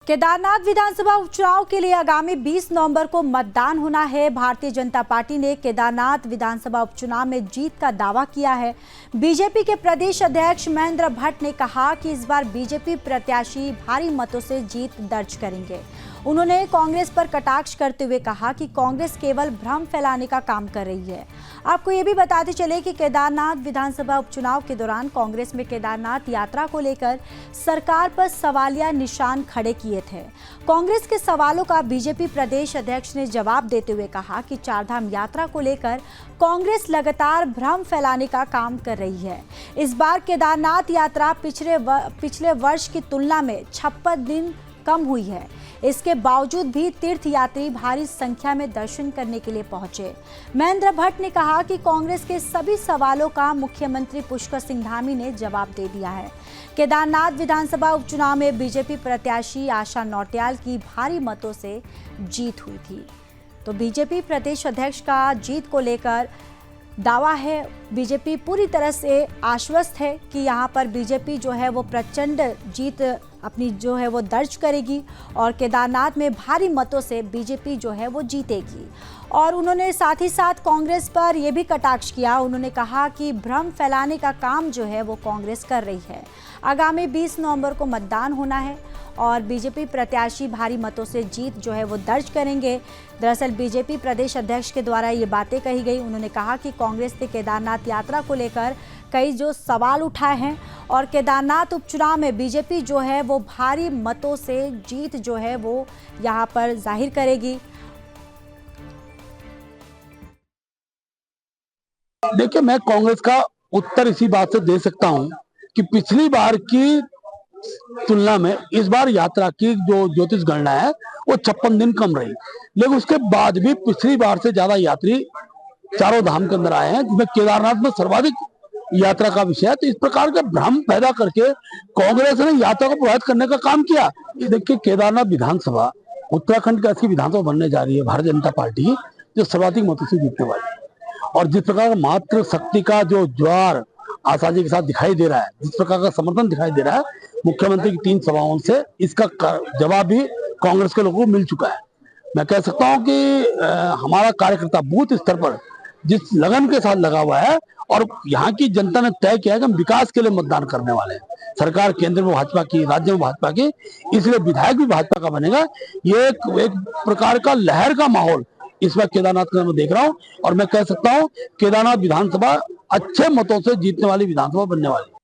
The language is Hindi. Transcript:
केदारनाथ विधानसभा उपचुनाव के लिए आगामी 20 नवंबर को मतदान होना है। भारतीय जनता पार्टी ने केदारनाथ विधानसभा उपचुनाव में जीत का दावा किया है। बीजेपी के प्रदेश अध्यक्ष महेंद्र भट्ट ने कहा कि इस बार बीजेपी प्रत्याशी भारी मतों से जीत दर्ज करेंगे। उन्होंने कांग्रेस पर कटाक्ष करते हुए कहा कि कांग्रेस केवल भ्रम फैलाने का काम कर रही है। आपको ये भी बताते चले कि केदारनाथ विधानसभा उपचुनाव के दौरान कांग्रेस में केदारनाथ यात्रा को लेकर सरकार पर सवालिया निशान खड़े किए थे। कांग्रेस के सवालों का बीजेपी प्रदेश अध्यक्ष ने जवाब देते हुए कहा कि चारधाम यात्रा को लेकर कांग्रेस लगातार भ्रम फैलाने का काम कर रही है। इस बार केदारनाथ यात्रा पिछले वर्ष की तुलना में 56 दिन कम हुई है। इसके बावजूद भी तीर्थयात्री भारी संख्या में दर्शन करने के लिए पहुंचे। महेंद्र भट्ट ने कहा कि कांग्रेस के सभी सवालों का मुख्यमंत्री पुष्कर सिंह धामी ने जवाब दे दिया है। केदारनाथ विधानसभा उपचुनाव में बीजेपी प्रत्याशी आशा नौटियाल की भारी मतों से जीत हुई थी। तो बीजेपी प्रदेश अध्यक्ष का जीत को लेकर दावा है। बीजेपी पूरी तरह से आश्वस्त है कि यहाँ पर बीजेपी जो है वो प्रचंड जीत अपनी जो है वो दर्ज करेगी और केदारनाथ में भारी मतों से बीजेपी जो है वो जीतेगी। और उन्होंने साथ ही साथ कांग्रेस पर यह भी कटाक्ष किया। उन्होंने कहा कि भ्रम फैलाने का काम जो है वो कांग्रेस कर रही है। आगामी 20 नवंबर को मतदान होना है और बीजेपी प्रत्याशी भारी मतों से जीत जो है वो दर्ज करेंगे। दरअसल बीजेपी प्रदेश अध्यक्ष के द्वारा ये बातें कही गई। उन्होंने कहा कि कांग्रेस ने केदारनाथ यात्रा को लेकर कई जो सवाल उठाए हैं और केदारनाथ उपचुनाव में बीजेपी जो है वो भारी मतों से जीत जो है वो यहाँ पर जाहिर करेगी। देखिए, मैं कांग्रेस का उत्तर इसी बात से दे सकता हूं कि पिछली बार की तुलना में इस बार यात्रा की जो ज्योतिष गणना है वो 56 दिन कम रही, लेकिन उसके बाद भी पिछली बार से ज्यादा यात्री चारों धाम के अंदर आए हैं, जिसमें केदारनाथ में सर्वाधिक यात्रा का विषय है। तो इस प्रकार के भ्रम पैदा करके कांग्रेस ने यात्रा को प्रभावित करने का काम किया। देखिए, केदारनाथ विधानसभा उत्तराखंड की ऐसी विधानसभा बनने जा रही है भारतीय जनता पार्टी की, जो सर्वाधिक मतों से जीतने वाली है। और जिस प्रकार मातृ शक्ति का जो ज्वार आशा जी के साथ दिखाई दे रहा है, जिस प्रकार का समर्थन दिखाई दे रहा है मुख्यमंत्री की 3 सभाओं से, इसका जवाब भी कांग्रेस के लोगों को मिल चुका है। मैं कह सकता हूं कि हमारा कार्यकर्ता बूथ स्तर पर जिस लगन के साथ लगा हुआ है और यहाँ की जनता ने तय किया है कि हम विकास के लिए मतदान करने वाले हैं। सरकार केंद्र में भाजपा की, राज्य में भाजपा की, इसलिए विधायक भी भाजपा का बनेगा। ये एक प्रकार का लहर का माहौल इस बार केदारनाथ का मैं देख रहा हूं और मैं कह सकता हूं केदारनाथ विधानसभा अच्छे मतों से जीतने वाली विधानसभा बनने वाली है।